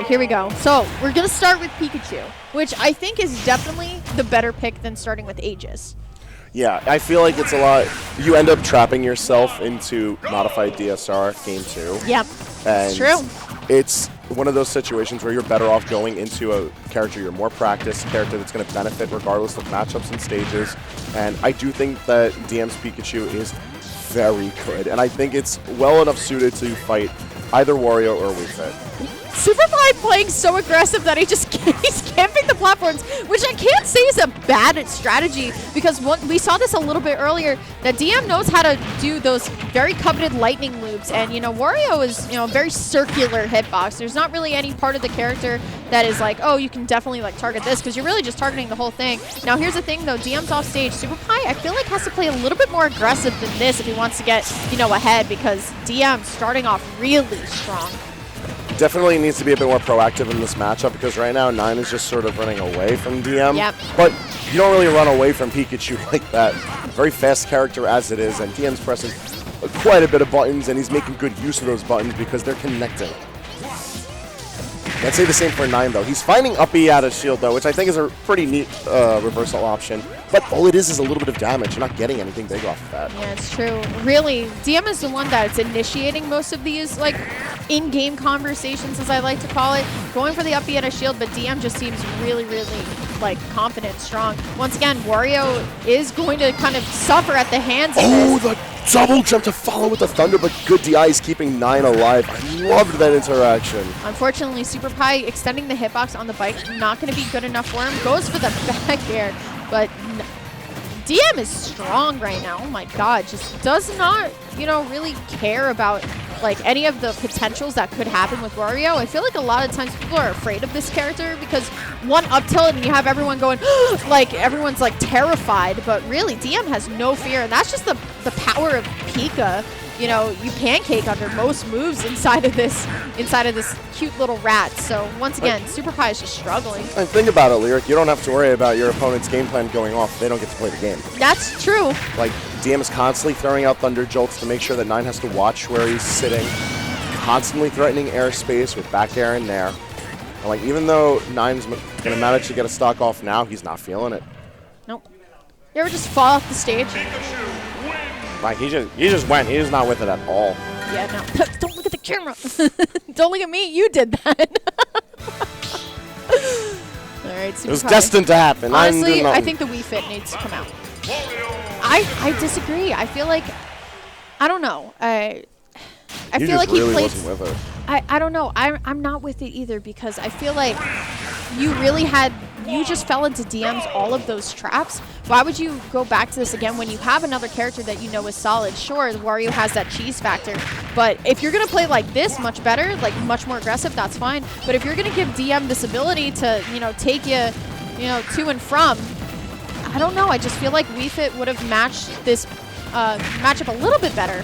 here we go. So we're going to start with Pikachu, which I think is definitely the better pick than starting with Aegis. Yeah, I feel like it's a lot. You end up trapping yourself into modified DSR game 2. Yep, and it's true. It's one of those situations where you're better off going into a character you're more practiced, character that's going to benefit regardless of matchups and stages. And I do think that DM's Pikachu is very good, and I think it's well enough suited to fight either Wario or Wii Fit. SuperPIE playing so aggressive that he's camping the platforms, which I can't say is a bad strategy because we saw this a little bit earlier that DM knows how to do those very coveted lightning loops, and Wario is a very circular hitbox. There's not really any part of the character that is like, oh, you can definitely like target this because you're really just targeting the whole thing. Now here's the thing though, DM's off stage. SuperPIE I feel like has to play a little bit more aggressive than this if he wants to get ahead because DM starting off really strong. Definitely needs to be a bit more proactive in this matchup because right now 9 is just sort of running away from DM. Yep. But you don't really run away from Pikachu like that. Very fast character as it is, and DM's pressing quite a bit of buttons, and he's making good use of those buttons because they're connecting. I'd say the same for 9 though. He's finding up E out of shield though, which I think is a pretty neat reversal option. But all it is a little bit of damage. You're not getting anything big off of that. Yeah, it's true. Really, DM is the one that's initiating most of these like in-game conversations, as I like to call it. Going for the up E out of shield, but DM just seems really, really like confident, strong. Once again, Wario is going to kind of suffer at the hands of this. The double jump to follow with the thunder, but good DI is keeping 9 alive. I loved that interaction. Unfortunately, SuperPIE extending the hitbox on the bike, not going to be good enough for him. Goes for the back air, but DM is strong right now. Oh my god, just does not, really care about like any of the potentials that could happen with Wario. I feel like a lot of times people are afraid of this character because one up tilt and you have everyone going like everyone's like terrified, but really DM has no fear, and that's just the power of Pika. You pancake under most moves inside of this cute little rat. So once again, SuperPIE is just struggling. And think about it, Lyric. You don't have to worry about your opponent's game plan going off. They don't get to play the game. That's true. Like, DM is constantly throwing out Thunder Jolts to make sure that 9 has to watch where he's sitting. Constantly threatening airspace with back air in there. And like, even though 9's going to manage to get a stock off now, he's not feeling it. Nope. You ever just fall off the stage? Like, he just went. He's not with it at all. Yeah, no. Don't look at the camera. Don't look at me. You did that. All right, SuperPIE. It was destined to happen. Honestly, I think the Wii Fit needs to come out. I disagree. I feel like, I don't know. I feel like he played. Wasn't with it. I don't know. I'm not with it either because I feel like you just fell into DM's all of those traps. Why would you go back to this again when you have another character that you know is solid? Sure, Wario has that cheese factor, but if you're going to play like this much better, like much more aggressive, that's fine. But if you're going to give DM this ability to, take you, to and from, I don't know. I just feel like Wii Fit would have matched this matchup a little bit better.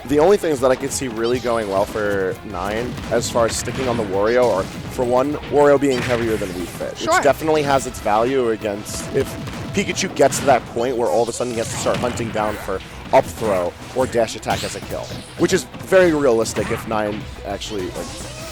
The only things that I could see really going well for 9 as far as sticking on the Wario are, for one, Wario being heavier than Wii Fit. Sure. It definitely has its value against if Pikachu gets to that point where all of a sudden he has to start hunting down for up throw or dash attack as a kill, which is very realistic if 9 actually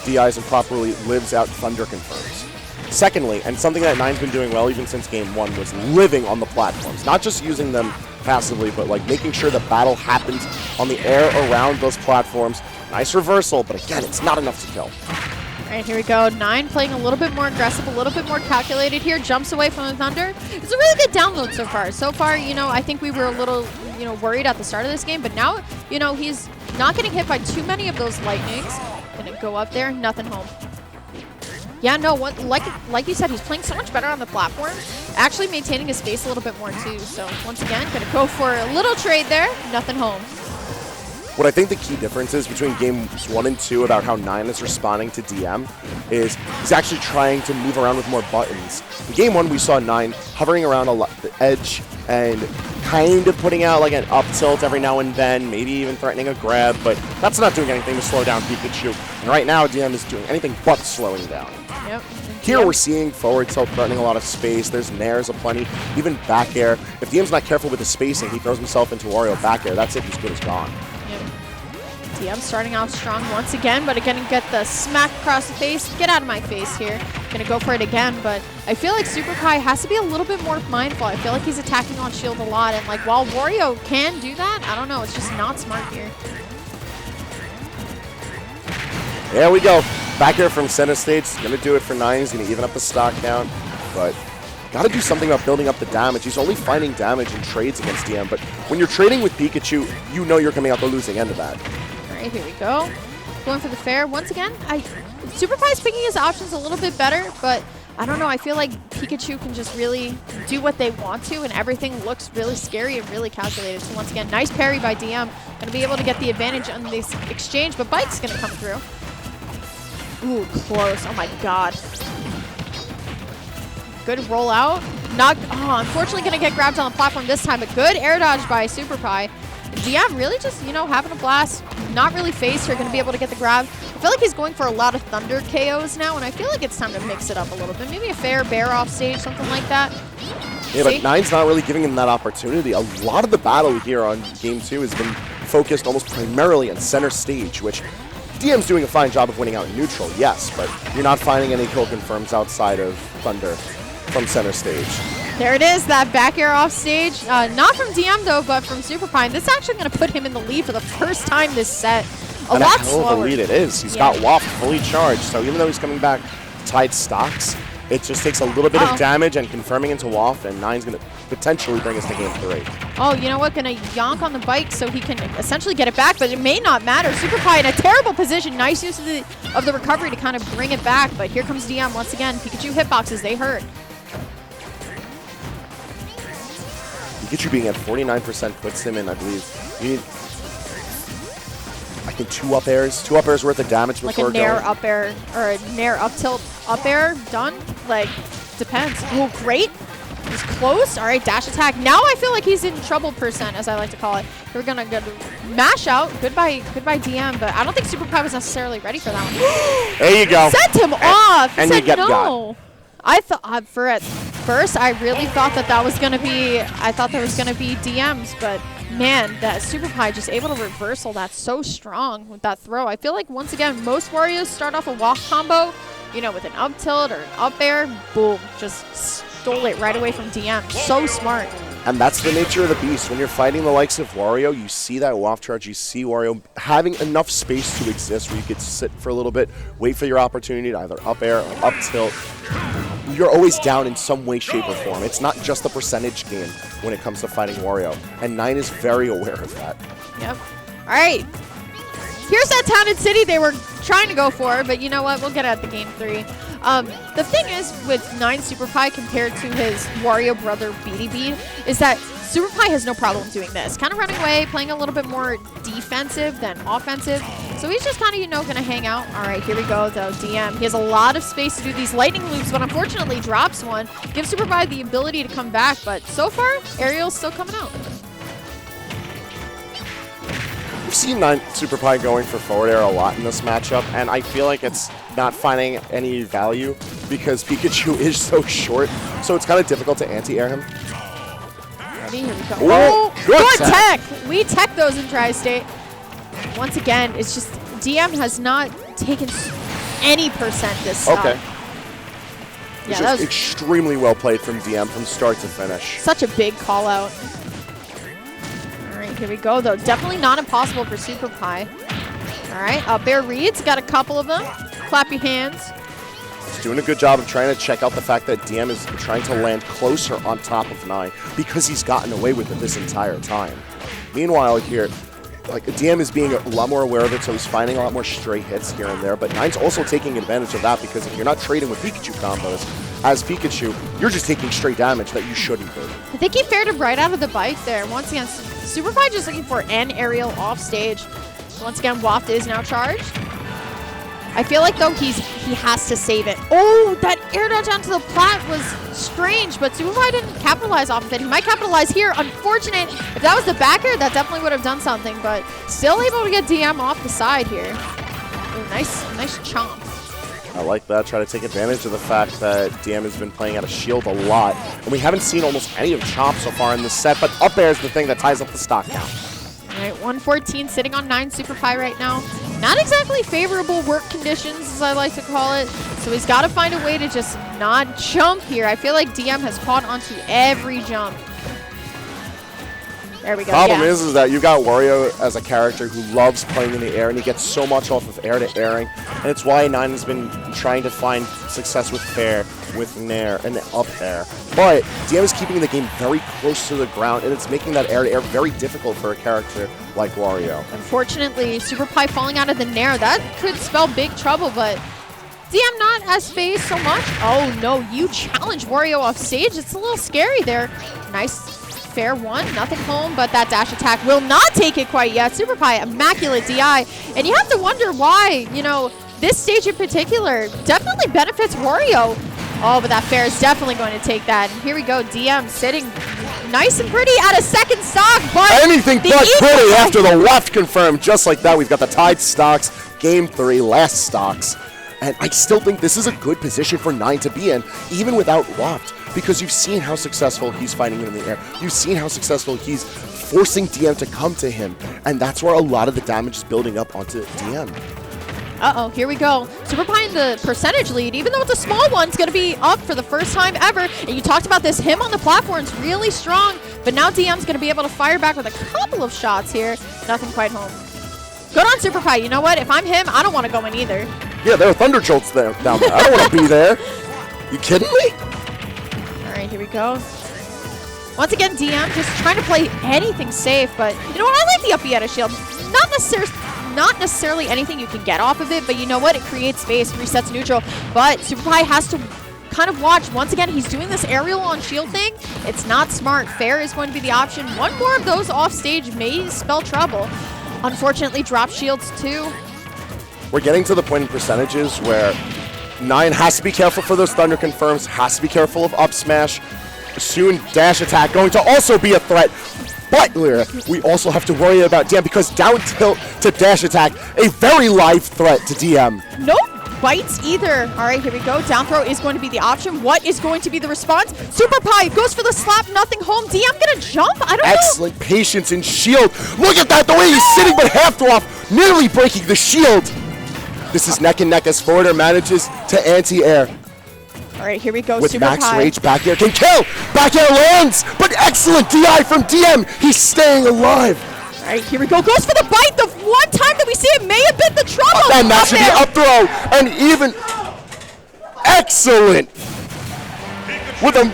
DIs and properly lives out Thunder confirms. Secondly, and something that 9's been doing well even since game 1, was living on the platforms, not just using them passively, but like making sure the battle happens on the air around those platforms. Nice reversal, but again, it's not enough to kill. All right, here we go. 9 playing a little bit more aggressive, a little bit more calculated here. Jumps away from the Thunder. It's a really good download so far. So far, I think we were a little, worried at the start of this game, but now, he's not getting hit by too many of those lightnings. Gonna go up there, nothing home. Yeah, no, like you said, he's playing so much better on the platform. Actually maintaining his space a little bit more too. So once again, gonna go for a little trade there. Nothing home. What I think the key difference is between games 1 and 2 about how 9 is responding to DM is he's actually trying to move around with more buttons. In game 1, we saw 9 hovering around the edge and kind of putting out like an up tilt every now and then, maybe even threatening a grab, but that's not doing anything to slow down Pikachu. And right now, DM is doing anything but slowing down. Yep. Here we're seeing forward tilt threatening a lot of space. There's nairs aplenty, even back air. If DM's not careful with the spacing, he throws himself into Wario back air. That's it, he's good as gone. DM starting off strong once again, but gonna get the smack across the face. Get out of my face here. Gonna go for it again, but I feel like SuperPIE has to be a little bit more mindful. I feel like he's attacking on shield a lot, and like while Wario can do that, I don't know, it's just not smart here. There we go. Back here from center stage. He's going to do it for 9. He's going to even up the stock count, but got to do something about building up the damage. He's only finding damage in trades against DM, but when you're trading with Pikachu, you know you're coming out the losing end of that. All right, here we go. Going for the fair. Once again, SuperPIE's picking his options a little bit better, but I don't know. I feel like Pikachu can just really do what they want to, and everything looks really scary and really calculated. So once again, nice parry by DM. Going to be able to get the advantage on this exchange, but Bite's going to come through. Ooh, close. Oh my god. Good rollout. Not, unfortunately going to get grabbed on the platform this time, but good air dodge by SuperPIE. DM really just, you know, having a blast. Not really phased here. Going to be able to get the grab. I feel like he's going for a lot of Thunder KOs now, and I feel like it's time to mix it up a little bit. Maybe a fair bear off stage, something like that. Yeah, but 9's not really giving him that opportunity. A lot of the battle here on Game 2 has been focused almost primarily on center stage, which DM's doing a fine job of winning out in neutral, yes, but you're not finding any kill confirms outside of Thunder from center stage. There it is, that back air off stage. Not from DM though, but from SuperPIE. This is actually going to put him in the lead for the first time this set. A lot slower. Hell of a lead it is. He's got Waft fully charged, so even though he's coming back tied stocks, it just takes a little bit of damage and confirming into Waft, and 9's going to potentially bring us to Game 3. Oh, you know what? Going to yonk on the bike so he can essentially get it back, but it may not matter. SuperPIE in a terrible position. Nice use of the recovery to kind of bring it back, but here comes DM once again. Pikachu hitboxes, they hurt. Pikachu being at 49% puts him in, I believe, you need, I think, 2 up airs. 2 up airs worth of damage before like a nair up air or a nair up tilt up air done. Like, depends. Oh, great. He's close. All right, dash attack. Now I feel like he's in trouble percent, as I like to call it. We're gonna go mash out. Goodbye DM, but I don't think SuperPIE was necessarily ready for that one. There you go. Sent him off. And said you get no. got. I thought at first I really thought that was gonna be. I thought there was gonna be DMs, but man, that SuperPIE just able to reversal that so strong with that throw. I feel like once again most Warios start off a waft combo, you know, with an up tilt or an up air. Boom, just stole it right away from DM. So smart. And that's the nature of the beast. When you're fighting the likes of Wario, you see that waft charge, you see Wario having enough space to exist where you could sit for a little bit, wait for your opportunity to either up air or up tilt. You're always down in some way, shape, or form. It's not just a percentage game when it comes to fighting Wario. And 9 is very aware of that. Yep. All right. Here's that town and city they were trying to go for, but you know what? We'll get at the Game 3. The thing is with 9SuperPIE compared to his Wario brother BDB is that SuperPIE has no problem doing this. Kind of running away, playing a little bit more defensive than offensive. So he's just kind of, you know, going to hang out. All right, here we go, though. DM. He has a lot of space to do these lightning loops, but unfortunately drops one. Gives SuperPIE the ability to come back, but so far, Ariel's still coming out. We've seen 9SuperPIE going for forward air a lot in this matchup, and I feel like it's not finding any value because Pikachu is so short, so it's kind of difficult to anti-air him. Ready? Here we go. Oh, good tech! We tech those in Tri-State. Once again, it's just DM has not taken any percent this stop. Okay. Yeah, that was extremely well played from DM from start to finish. Such a big call out. Here we go, though. Definitely not impossible for SuperPIE. All right, up air reads. Got a couple of them. Clap your hands. He's doing a good job of trying to check out the fact that DM is trying to land closer on top of 9 because he's gotten away with it this entire time. Meanwhile, here, like DM is being a lot more aware of it, so he's finding a lot more stray hits here and there, but 9's also taking advantage of that because if you're not trading with Pikachu combos, as Pikachu, you're just taking straight damage that you shouldn't be. I think he fared him right out of the bike there. Once again, SuperPIE just looking for an aerial off stage. Once again, Waft is now charged. I feel like, though, he has to save it. Oh, that air dodge onto the plat was strange, but SuperPIE didn't capitalize off of it. He might capitalize here. Unfortunate. If that was the back air, that definitely would have done something, but still able to get DM off the side here. Ooh, nice chomp. I like that. Try to take advantage of the fact that DM has been playing out of shield a lot. And we haven't seen almost any of Chomp so far in this set, but up air is the thing that ties up the stock now. All right, 114 sitting on 9SuperPIE right now. Not exactly favorable work conditions, as I like to call it. So he's got to find a way to just not jump here. I feel like DM has caught onto every jump. There we go. Problem is that you've got Wario as a character who loves playing in the air, and he gets so much off of air to airing, and it's why 9 has been trying to find success with fair, with nair, and up air. But DM is keeping the game very close to the ground, and it's making that air to air very difficult for a character like Wario. Unfortunately, SuperPIE falling out of the nair, that could spell big trouble, but DM not as phased so much. Oh no, you challenge Wario off stage. It's a little scary there. Nice. Fair one, nothing home, but that dash attack will not take it quite yet. SuperPIE, immaculate DI. And you have to wonder why, you know, this stage in particular definitely benefits Wario. Oh, but that fair is definitely going to take that. And here we go, DM sitting nice and pretty at a second stock, but anything but pretty after the left confirmed. Just like that, we've got the tied stocks, game 3, last stocks. And I still think this is a good position for 9 to be in, even without Waft, because you've seen how successful he's fighting in the air. You've seen how successful he's forcing DM to come to him, and that's where a lot of the damage is building up onto DM. Uh-oh, here we go. SuperPIE in the percentage lead, even though it's a small one, it's going to be up for the first time ever. And you talked about this, him on the platform is really strong, but now DM's going to be able to fire back with a couple of shots here. Nothing quite home. Good on SuperPIE. You know what? If I'm him, I don't want to go in either. Yeah, there are Thunder Jolts there, down there. I don't want to be there. You kidding me? All right, here we go. Once again, DM just trying to play anything safe, but you know what? I like the up at a shield. Not necessarily anything you can get off of it, but you know what? It creates space, resets neutral. But SuperPIE has to kind of watch. Once again, he's doing this aerial on shield thing. It's not smart. Fair is going to be the option. One more of those off stage may spell trouble. Unfortunately, drop shields too. We're getting to the point in percentages where 9 has to be careful for those Thunder confirms, has to be careful of up smash. Soon dash attack going to also be a threat. But we also have to worry about DM because down tilt to dash attack, a very live threat to DM. No bites either. All right, here we go. Down throw is going to be the option. What is going to be the response? SuperPIE goes for the slap, nothing home. DM gonna jump? I don't know. Excellent patience and shield. Look at that, the way he's sitting, but half throw off, nearly breaking the shield. This is neck and neck as Forwarder manages to anti-air. All right, here we go. With SuperPIE. max rage, back air can kill. Back air lands, but excellent DI from DM. He's staying alive. All right, here we go. Goes for the bite. The one time that we see it may have been the trouble. And that should be up throw. And even excellent. With a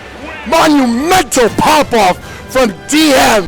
monumental pop-off from DM.